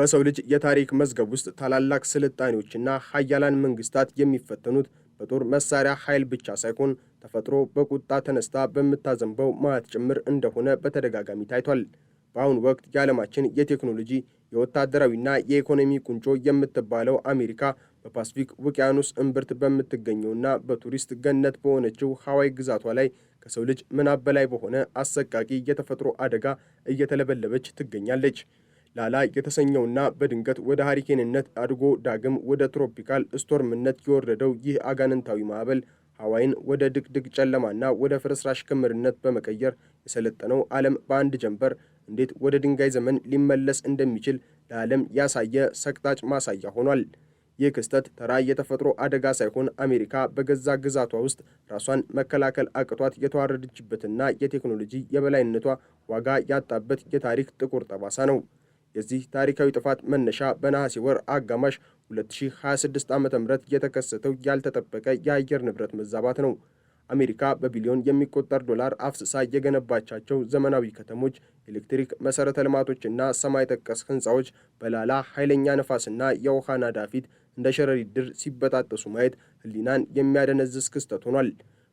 በሰው ልጅ የታሪክ መዝገብ ውስጥ ታላላቅ ስልጣኔዎችና ሀያላን መንግስታት የሚፈተኑት በጦር መሳሪያ ኃይል ብቻ ሳይሆን ተፈጥሮ በቁጣ ተነስታ በምታዘንበው መዓት ጭምር እንደሆነ በተደጋጋሚ ታይቷል። በአሁኑ ወቅት የዓለማችን የቴክኖሎጂ የወታደራዊና የኢኮኖሚ ቁንጮ የምትባለው አሜሪካ በፓስፊክ ውቅያኖስ እምብርት በምትገኘውና በቱሪስት ገነት በሆነችው ሃዋይ ግዛቷ ላይ ከሰው ልጅ ምናብ በላይ በሆነ አሰቃቂ የተፈጥሮ አደጋ እየተለበለበች ትገኛለች። ላላ የተሰኘውና በድንገት ወደ ሃሪኬንነት አድጎ ዳግም ወደ ትሮፒካል ስቶርምነት የወረደው ይህ አጋንንታዊ ማዕበል ሃዋይን ወደ ድቅድቅ ጨለማና ወደ ፍርስራሽ ክምርነት በመቀየር የሰለጠነው ዓለም በአንድ ጀንበር እንዴት ወደ ድንጋይ ዘመን ሊመለስ እንደሚችል ለዓለም ያሳየ ሰቅጣጭ ማሳያ ሆኗል። ይህ ክስተት ተራ የተፈጥሮ አደጋ ሳይሆን አሜሪካ በገዛ ግዛቷ ውስጥ ራሷን መከላከል አቅቷት የተዋረደችበትና የቴክኖሎጂ የበላይነቷ ዋጋ ያጣበት የታሪክ ጥቁር ጠባሳ ነው። የዚህ ታሪካዊ ጥፋት መነሻ በነሐሴ ወር አጋማሽ 2026 ዓ.ም የተከሰተው ያልተጠበቀ የአየር ንብረት መዛባት ነው። አሜሪካ በቢሊዮን የሚቆጠር ዶላር አፍስሳ የገነባቻቸው ዘመናዊ ከተሞች፣ ኤሌክትሪክ መሠረተ ልማቶችና ሰማይ ጠቀስ ሕንፃዎች በላላ ኃይለኛ ነፋስና የውሃ ናዳ ፊት እንደ ሸረሪት ድር ሲበጣጠሱ ማየት ሕሊናን የሚያደነዝዝ ክስተት ሆኗል።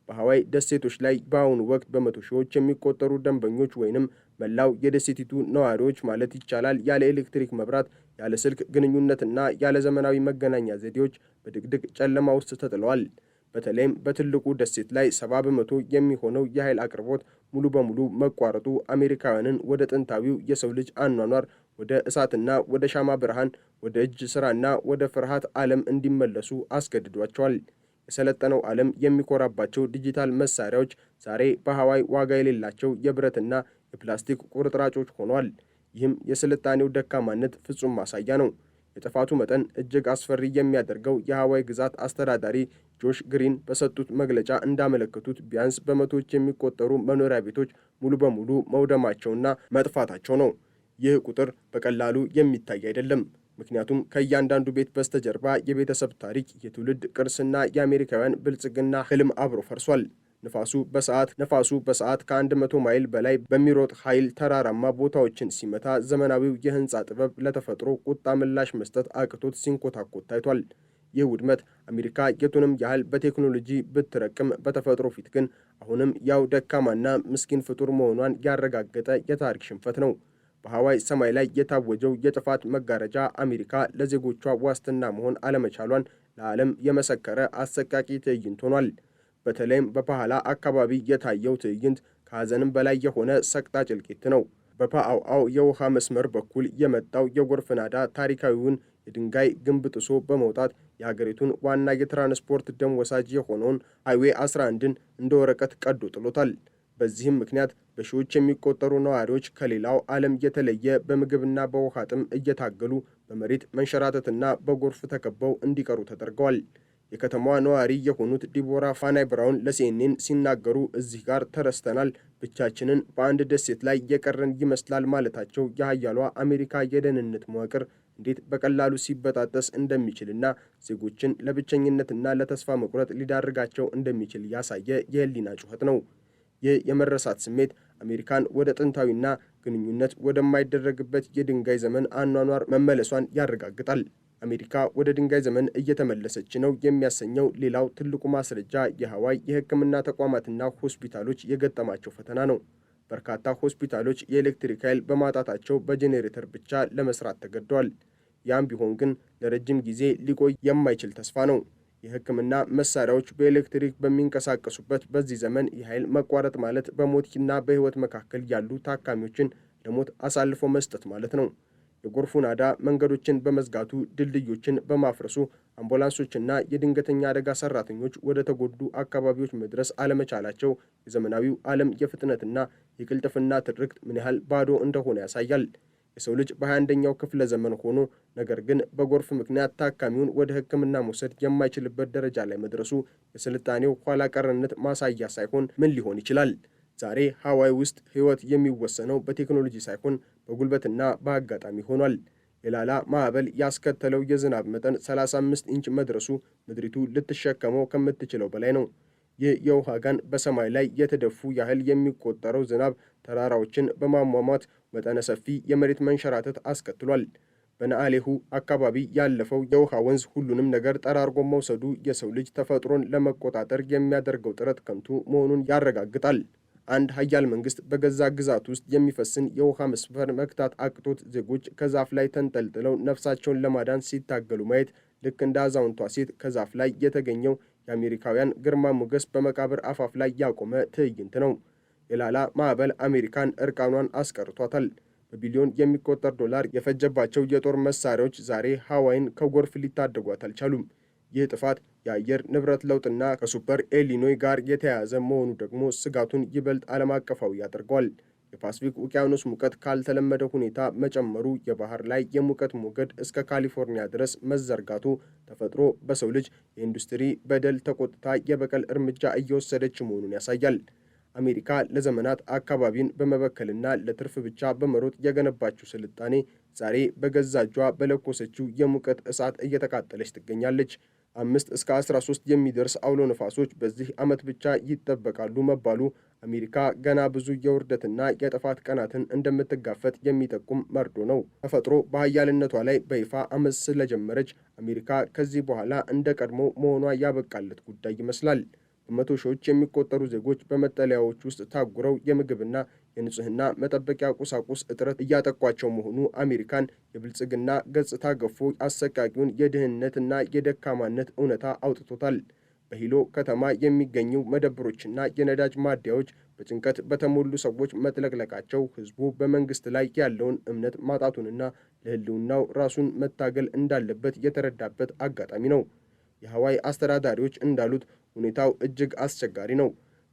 በሃዋይ ደሴቶች ላይ በአሁኑ ወቅት በመቶ ሺዎች የሚቆጠሩ ደንበኞች ወይንም መላው የደሴቲቱ ነዋሪዎች ማለት ይቻላል ያለ ኤሌክትሪክ መብራት፣ ያለ ስልክ ግንኙነትና ያለ ዘመናዊ መገናኛ ዘዴዎች በድቅድቅ ጨለማ ውስጥ ተጥለዋል። በተለይም በትልቁ ደሴት ላይ 70 በመቶ የሚሆነው የኃይል አቅርቦት ሙሉ በሙሉ መቋረጡ አሜሪካውያንን ወደ ጥንታዊው የሰው ልጅ አኗኗር፣ ወደ እሳትና ወደ ሻማ ብርሃን፣ ወደ እጅ ሥራና ወደ ፍርሃት ዓለም እንዲመለሱ አስገድዷቸዋል። የሰለጠነው ዓለም የሚኮራባቸው ዲጂታል መሳሪያዎች ዛሬ በሃዋይ ዋጋ የሌላቸው የብረትና የፕላስቲክ ቁርጥራጮች ሆነዋል። ይህም የስልጣኔው ደካማነት ፍጹም ማሳያ ነው። የጥፋቱ መጠን እጅግ አስፈሪ የሚያደርገው የሃዋይ ግዛት አስተዳዳሪ ጆሽ ግሪን በሰጡት መግለጫ እንዳመለከቱት ቢያንስ በመቶዎች የሚቆጠሩ መኖሪያ ቤቶች ሙሉ በሙሉ መውደማቸውና መጥፋታቸው ነው። ይህ ቁጥር በቀላሉ የሚታይ አይደለም። ምክንያቱም ከእያንዳንዱ ቤት በስተጀርባ የቤተሰብ ታሪክ፣ የትውልድ ቅርስና የአሜሪካውያን ብልጽግና ህልም አብሮ ፈርሷል። ነፋሱ በሰዓት ከ100 ማይል በላይ በሚሮጥ ኃይል ተራራማ ቦታዎችን ሲመታ ዘመናዊው የህንፃ ጥበብ ለተፈጥሮ ቁጣ ምላሽ መስጠት አቅቶት ሲንኮታኮት ታይቷል። ይህ ውድመት አሜሪካ የቱንም ያህል በቴክኖሎጂ ብትረቅም በተፈጥሮ ፊት ግን አሁንም ያው ደካማና ምስኪን ፍጡር መሆኗን ያረጋገጠ የታሪክ ሽንፈት ነው። በሃዋይ ሰማይ ላይ የታወጀው የጥፋት መጋረጃ አሜሪካ ለዜጎቿ ዋስትና መሆን አለመቻሏን ለዓለም የመሰከረ አሰቃቂ ትዕይንት ሆኗል። በተለይም በፓህላ አካባቢ የታየው ትዕይንት ከሐዘንም በላይ የሆነ ሰቅጣጭ እልቂት ነው። በፓአውአው የውሃ መስመር በኩል የመጣው የጎርፍ ናዳ ታሪካዊውን የድንጋይ ግንብ ጥሶ በመውጣት የሀገሪቱን ዋና የትራንስፖርት ደም ወሳጅ የሆነውን ሃይዌይ 11ን እንደ ወረቀት ቀዶ ጥሎታል። በዚህም ምክንያት በሺዎች የሚቆጠሩ ነዋሪዎች ከሌላው ዓለም የተለየ በምግብና በውሃ ጥም እየታገሉ በመሬት መንሸራተትና በጎርፍ ተከበው እንዲቀሩ ተደርገዋል። የከተማዋ ነዋሪ የሆኑት ዲቦራ ፋናይ ብራውን ለሲኤንኤን ሲናገሩ እዚህ ጋር ተረስተናል፣ ብቻችንን በአንድ ደሴት ላይ የቀረን ይመስላል ማለታቸው የሀያሏ አሜሪካ የደህንነት መዋቅር እንዴት በቀላሉ ሲበጣጠስ እንደሚችልና ዜጎችን ለብቸኝነትና ለተስፋ መቁረጥ ሊዳርጋቸው እንደሚችል ያሳየ የህሊና ጩኸት ነው። ይህ የመረሳት ስሜት አሜሪካን ወደ ጥንታዊና ግንኙነት ወደማይደረግበት የድንጋይ ዘመን አኗኗር መመለሷን ያረጋግጣል። አሜሪካ ወደ ድንጋይ ዘመን እየተመለሰች ነው የሚያሰኘው ሌላው ትልቁ ማስረጃ የሃዋይ የሕክምና ተቋማትና ሆስፒታሎች የገጠማቸው ፈተና ነው። በርካታ ሆስፒታሎች የኤሌክትሪክ ኃይል በማጣታቸው በጄኔሬተር ብቻ ለመስራት ተገደዋል። ያም ቢሆን ግን ለረጅም ጊዜ ሊቆይ የማይችል ተስፋ ነው። የሕክምና መሳሪያዎች በኤሌክትሪክ በሚንቀሳቀሱበት በዚህ ዘመን የኃይል መቋረጥ ማለት በሞትና በሕይወት መካከል ያሉ ታካሚዎችን ለሞት አሳልፎ መስጠት ማለት ነው። የጎርፉ ናዳ መንገዶችን በመዝጋቱ፣ ድልድዮችን በማፍረሱ አምቡላንሶችና የድንገተኛ አደጋ ሰራተኞች ወደ ተጎዱ አካባቢዎች መድረስ አለመቻላቸው የዘመናዊው ዓለም የፍጥነትና የቅልጥፍና ትርክት ምን ያህል ባዶ እንደሆነ ያሳያል። የሰው ልጅ በ21ኛው ክፍለ ዘመን ሆኖ ነገር ግን በጎርፍ ምክንያት ታካሚውን ወደ ሕክምና መውሰድ የማይችልበት ደረጃ ላይ መድረሱ የስልጣኔው ኋላ ቀርነት ማሳያ ሳይሆን ምን ሊሆን ይችላል? ዛሬ ሃዋይ ውስጥ ሕይወት የሚወሰነው በቴክኖሎጂ ሳይሆን በጉልበትና በአጋጣሚ ሆኗል። የላላ ማዕበል ያስከተለው የዝናብ መጠን 35 ኢንች መድረሱ ምድሪቱ ልትሸከመው ከምትችለው በላይ ነው። ይህ የውሃ ጋን በሰማይ ላይ የተደፉ ያህል የሚቆጠረው ዝናብ ተራራዎችን በማሟሟት መጠነ ሰፊ የመሬት መንሸራተት አስከትሏል። በነአሌሁ አካባቢ ያለፈው የውሃ ወንዝ ሁሉንም ነገር ጠራርጎ መውሰዱ የሰው ልጅ ተፈጥሮን ለመቆጣጠር የሚያደርገው ጥረት ከንቱ መሆኑን ያረጋግጣል። አንድ ሀያል መንግስት በገዛ ግዛት ውስጥ የሚፈስን የውሃ መስመር መክታት አቅቶት ዜጎች ከዛፍ ላይ ተንጠልጥለው ነፍሳቸውን ለማዳን ሲታገሉ ማየት ልክ እንደ አዛውንቷ ሴት ከዛፍ ላይ የተገኘው የአሜሪካውያን ግርማ ሞገስ በመቃብር አፋፍ ላይ ያቆመ ትዕይንት ነው። የላላ ማዕበል አሜሪካን እርቃኗን አስቀርቷታል። በቢሊዮን የሚቆጠር ዶላር የፈጀባቸው የጦር መሳሪያዎች ዛሬ ሃዋይን ከጎርፍ ሊታደጓት አልቻሉም። ይህ ጥፋት የአየር ንብረት ለውጥና ከሱፐር ኤሊኖይ ጋር የተያያዘ መሆኑ ደግሞ ስጋቱን ይበልጥ ዓለም አቀፋዊ ያደርገዋል። የፓስፊክ ውቅያኖስ ሙቀት ካልተለመደ ሁኔታ መጨመሩ፣ የባህር ላይ የሙቀት ሞገድ እስከ ካሊፎርኒያ ድረስ መዘርጋቱ ተፈጥሮ በሰው ልጅ የኢንዱስትሪ በደል ተቆጥታ የበቀል እርምጃ እየወሰደች መሆኑን ያሳያል። አሜሪካ ለዘመናት አካባቢን በመበከልና ለትርፍ ብቻ በመሮጥ የገነባችው ስልጣኔ ዛሬ በገዛ እጇ በለኮሰችው የሙቀት እሳት እየተቃጠለች ትገኛለች። 5 እስከ 13 የሚደርስ አውሎ ነፋሶች በዚህ ዓመት ብቻ ይጠበቃሉ መባሉ አሜሪካ ገና ብዙ የውርደትና የጥፋት ቀናትን እንደምትጋፈጥ የሚጠቁም መርዶ ነው። ተፈጥሮ በኃያልነቷ ላይ በይፋ አመፅ ስለጀመረች አሜሪካ ከዚህ በኋላ እንደ ቀድሞ መሆኗ ያበቃለት ጉዳይ ይመስላል። በመቶ ሺዎች የሚቆጠሩ ዜጎች በመጠለያዎች ውስጥ ታጉረው የምግብና የንጽህና መጠበቂያ ቁሳቁስ እጥረት እያጠቋቸው መሆኑ አሜሪካን የብልጽግና ገጽታ ገፎ አሰቃቂውን የድህነትና የደካማነት እውነታ አውጥቶታል። በሂሎ ከተማ የሚገኙ መደብሮችና የነዳጅ ማደያዎች በጭንቀት በተሞሉ ሰዎች መጥለቅለቃቸው ሕዝቡ በመንግስት ላይ ያለውን እምነት ማጣቱንና ለሕልውናው ራሱን መታገል እንዳለበት የተረዳበት አጋጣሚ ነው። የሃዋይ አስተዳዳሪዎች እንዳሉት ሁኔታው እጅግ አስቸጋሪ ነው።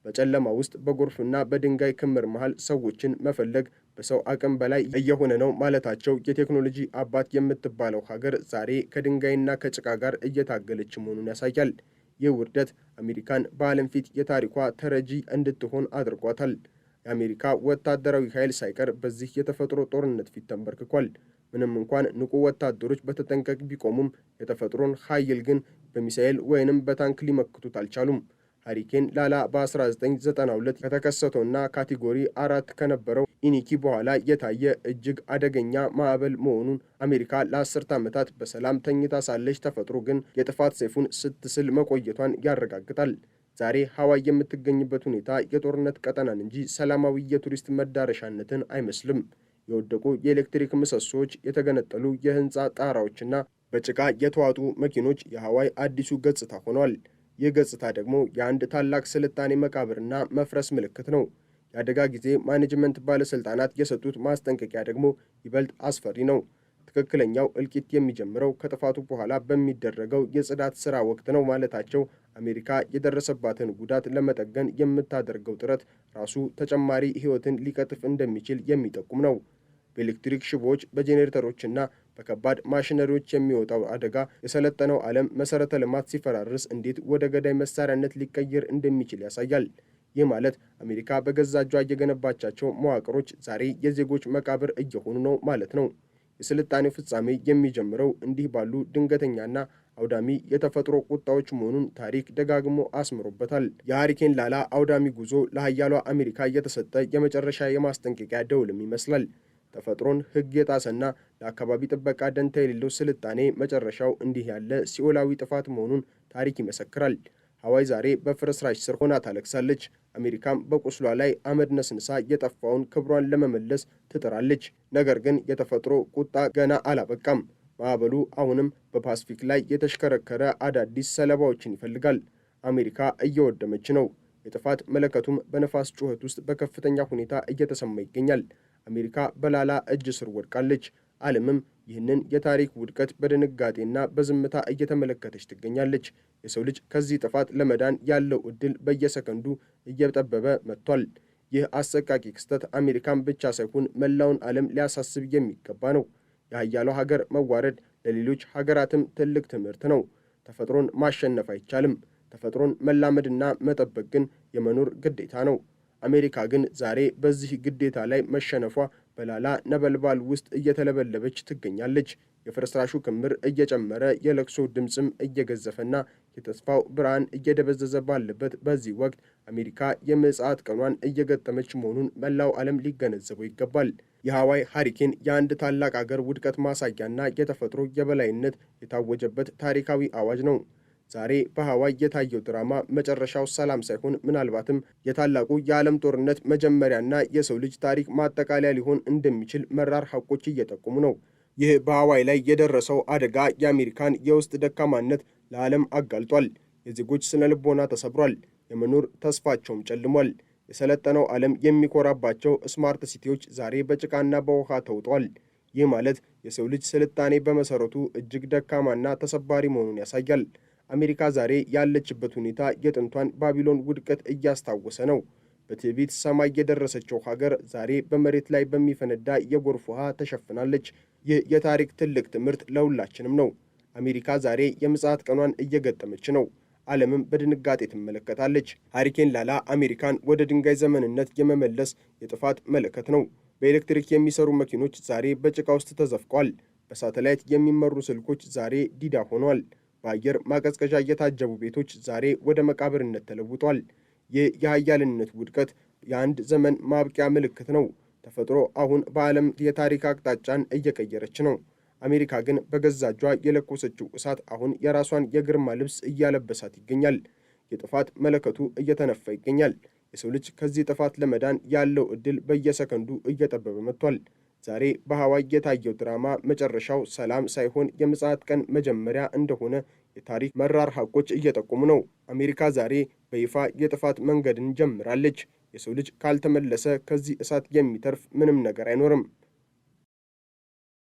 በጨለማ ውስጥ በጎርፍና በድንጋይ ክምር መሃል ሰዎችን መፈለግ በሰው አቅም በላይ እየሆነ ነው ማለታቸው የቴክኖሎጂ አባት የምትባለው ሀገር ዛሬ ከድንጋይና ከጭቃ ጋር እየታገለች መሆኑን ያሳያል። ይህ ውርደት አሜሪካን በዓለም ፊት የታሪኳ ተረጂ እንድትሆን አድርጓታል። የአሜሪካ ወታደራዊ ኃይል ሳይቀር በዚህ የተፈጥሮ ጦርነት ፊት ተንበርክኳል። ምንም እንኳን ንቁ ወታደሮች በተጠንቀቅ ቢቆሙም የተፈጥሮን ኃይል ግን በሚሳኤል ወይንም በታንክ ሊመክቱት አልቻሉም። ሃሪኬን ላላ በ1992 ከተከሰተውና ካቴጎሪ 4 ከነበረው ኢኒኪ በኋላ የታየ እጅግ አደገኛ ማዕበል መሆኑን አሜሪካ ለ10 ዓመታት በሰላም ተኝታ ሳለች ተፈጥሮ ግን የጥፋት ሰይፉን ስትስል መቆየቷን ያረጋግጣል። ዛሬ ሃዋይ የምትገኝበት ሁኔታ የጦርነት ቀጠናን እንጂ ሰላማዊ የቱሪስት መዳረሻነትን አይመስልም። የወደቁ የኤሌክትሪክ ምሰሶዎች፣ የተገነጠሉ የህንፃ ጣራዎችና በጭቃ የተዋጡ መኪኖች የሃዋይ አዲሱ ገጽታ ሆኗል። ይህ ገጽታ ደግሞ የአንድ ታላቅ ስልጣኔ መቃብርና መፍረስ ምልክት ነው። የአደጋ ጊዜ ማኔጅመንት ባለሥልጣናት የሰጡት ማስጠንቀቂያ ደግሞ ይበልጥ አስፈሪ ነው። ትክክለኛው እልቂት የሚጀምረው ከጥፋቱ በኋላ በሚደረገው የጽዳት ሥራ ወቅት ነው ማለታቸው አሜሪካ የደረሰባትን ጉዳት ለመጠገን የምታደርገው ጥረት ራሱ ተጨማሪ ሕይወትን ሊቀጥፍ እንደሚችል የሚጠቁም ነው። በኤሌክትሪክ ሽቦዎች፣ በጄኔሬተሮችና በከባድ ማሽነሪዎች የሚወጣው አደጋ የሰለጠነው ዓለም መሠረተ ልማት ሲፈራርስ እንዴት ወደ ገዳይ መሳሪያነት ሊቀየር እንደሚችል ያሳያል። ይህ ማለት አሜሪካ በገዛ እጇ የገነባቻቸው መዋቅሮች ዛሬ የዜጎች መቃብር እየሆኑ ነው ማለት ነው። የስልጣኔው ፍጻሜ የሚጀምረው እንዲህ ባሉ ድንገተኛና አውዳሚ የተፈጥሮ ቁጣዎች መሆኑን ታሪክ ደጋግሞ አስምሮበታል። የሃሪኬን ላላ አውዳሚ ጉዞ ለሀያሏ አሜሪካ የተሰጠ የመጨረሻ የማስጠንቀቂያ ደውልም ይመስላል። ተፈጥሮን ሕግ የጣሰና ለአካባቢ ጥበቃ ደንታ የሌለው ስልጣኔ መጨረሻው እንዲህ ያለ ሲኦላዊ ጥፋት መሆኑን ታሪክ ይመሰክራል። ሃዋይ ዛሬ በፍርስራሽ ስር ሆና ታለቅሳለች። አሜሪካም በቁስሏ ላይ አመድ ነስንሳ የጠፋውን ክብሯን ለመመለስ ትጥራለች። ነገር ግን የተፈጥሮ ቁጣ ገና አላበቃም። ማዕበሉ አሁንም በፓስፊክ ላይ የተሽከረከረ አዳዲስ ሰለባዎችን ይፈልጋል። አሜሪካ እየወደመች ነው። የጥፋት መለከቱም በነፋስ ጩኸት ውስጥ በከፍተኛ ሁኔታ እየተሰማ ይገኛል። አሜሪካ በላላ እጅ ስር ወድቃለች። ዓለምም ይህንን የታሪክ ውድቀት በድንጋጤና በዝምታ እየተመለከተች ትገኛለች። የሰው ልጅ ከዚህ ጥፋት ለመዳን ያለው ዕድል በየሰከንዱ እየጠበበ መጥቷል። ይህ አሰቃቂ ክስተት አሜሪካን ብቻ ሳይሆን መላውን ዓለም ሊያሳስብ የሚገባ ነው። የሀያሏ ሀገር መዋረድ ለሌሎች ሀገራትም ትልቅ ትምህርት ነው። ተፈጥሮን ማሸነፍ አይቻልም። ተፈጥሮን መላመድና መጠበቅ ግን የመኖር ግዴታ ነው። አሜሪካ ግን ዛሬ በዚህ ግዴታ ላይ መሸነፏ በላላ ነበልባል ውስጥ እየተለበለበች ትገኛለች። የፍርስራሹ ክምር እየጨመረ የለቅሶ ድምፅም እየገዘፈና የተስፋው ብርሃን እየደበዘዘ ባለበት በዚህ ወቅት አሜሪካ የምጽአት ቀኗን እየገጠመች መሆኑን መላው ዓለም ሊገነዘበው ይገባል። የሃዋይ ሃሪኬን የአንድ ታላቅ አገር ውድቀት ማሳያና የተፈጥሮ የበላይነት የታወጀበት ታሪካዊ አዋጅ ነው። ዛሬ በሃዋይ የታየው ድራማ መጨረሻው ሰላም ሳይሆን ምናልባትም የታላቁ የዓለም ጦርነት መጀመሪያና የሰው ልጅ ታሪክ ማጠቃለያ ሊሆን እንደሚችል መራር ሐቆች እየጠቁሙ ነው። ይህ በሃዋይ ላይ የደረሰው አደጋ የአሜሪካን የውስጥ ደካማነት ለዓለም አጋልጧል። የዜጎች ስነ ልቦና ተሰብሯል። የመኖር ተስፋቸውም ጨልሟል። የሰለጠነው ዓለም የሚኮራባቸው ስማርት ሲቲዎች ዛሬ በጭቃና በውሃ ተውጠዋል። ይህ ማለት የሰው ልጅ ስልጣኔ በመሠረቱ እጅግ ደካማና ተሰባሪ መሆኑን ያሳያል። አሜሪካ ዛሬ ያለችበት ሁኔታ የጥንቷን ባቢሎን ውድቀት እያስታወሰ ነው። በትዕቢት ሰማይ የደረሰችው ሀገር ዛሬ በመሬት ላይ በሚፈነዳ የጎርፍ ውሃ ተሸፍናለች። ይህ የታሪክ ትልቅ ትምህርት ለሁላችንም ነው። አሜሪካ ዛሬ የምጽአት ቀኗን እየገጠመች ነው። ዓለምም በድንጋጤ ትመለከታለች። ሃሪኬን ላላ አሜሪካን ወደ ድንጋይ ዘመንነት የመመለስ የጥፋት መለከት ነው። በኤሌክትሪክ የሚሰሩ መኪኖች ዛሬ በጭቃ ውስጥ ተዘፍቀዋል። በሳተላይት የሚመሩ ስልኮች ዛሬ ዲዳ ሆነዋል። በአየር ማቀዝቀዣ የታጀቡ ቤቶች ዛሬ ወደ መቃብርነት ተለውጧል። ይህ የኃያልነት ውድቀት የአንድ ዘመን ማብቂያ ምልክት ነው። ተፈጥሮ አሁን በዓለም የታሪክ አቅጣጫን እየቀየረች ነው። አሜሪካ ግን በገዛ እጇ የለኮሰችው እሳት አሁን የራሷን የግርማ ልብስ እያለበሳት ይገኛል። የጥፋት መለከቱ እየተነፋ ይገኛል። የሰው ልጅ ከዚህ ጥፋት ለመዳን ያለው ዕድል በየሰከንዱ እየጠበበ መጥቷል። ዛሬ በሃዋይ የታየው ድራማ መጨረሻው ሰላም ሳይሆን የምጽአት ቀን መጀመሪያ እንደሆነ የታሪክ መራር ሐቆች እየጠቆሙ ነው። አሜሪካ ዛሬ በይፋ የጥፋት መንገድን ጀምራለች። የሰው ልጅ ካልተመለሰ ከዚህ እሳት የሚተርፍ ምንም ነገር አይኖርም።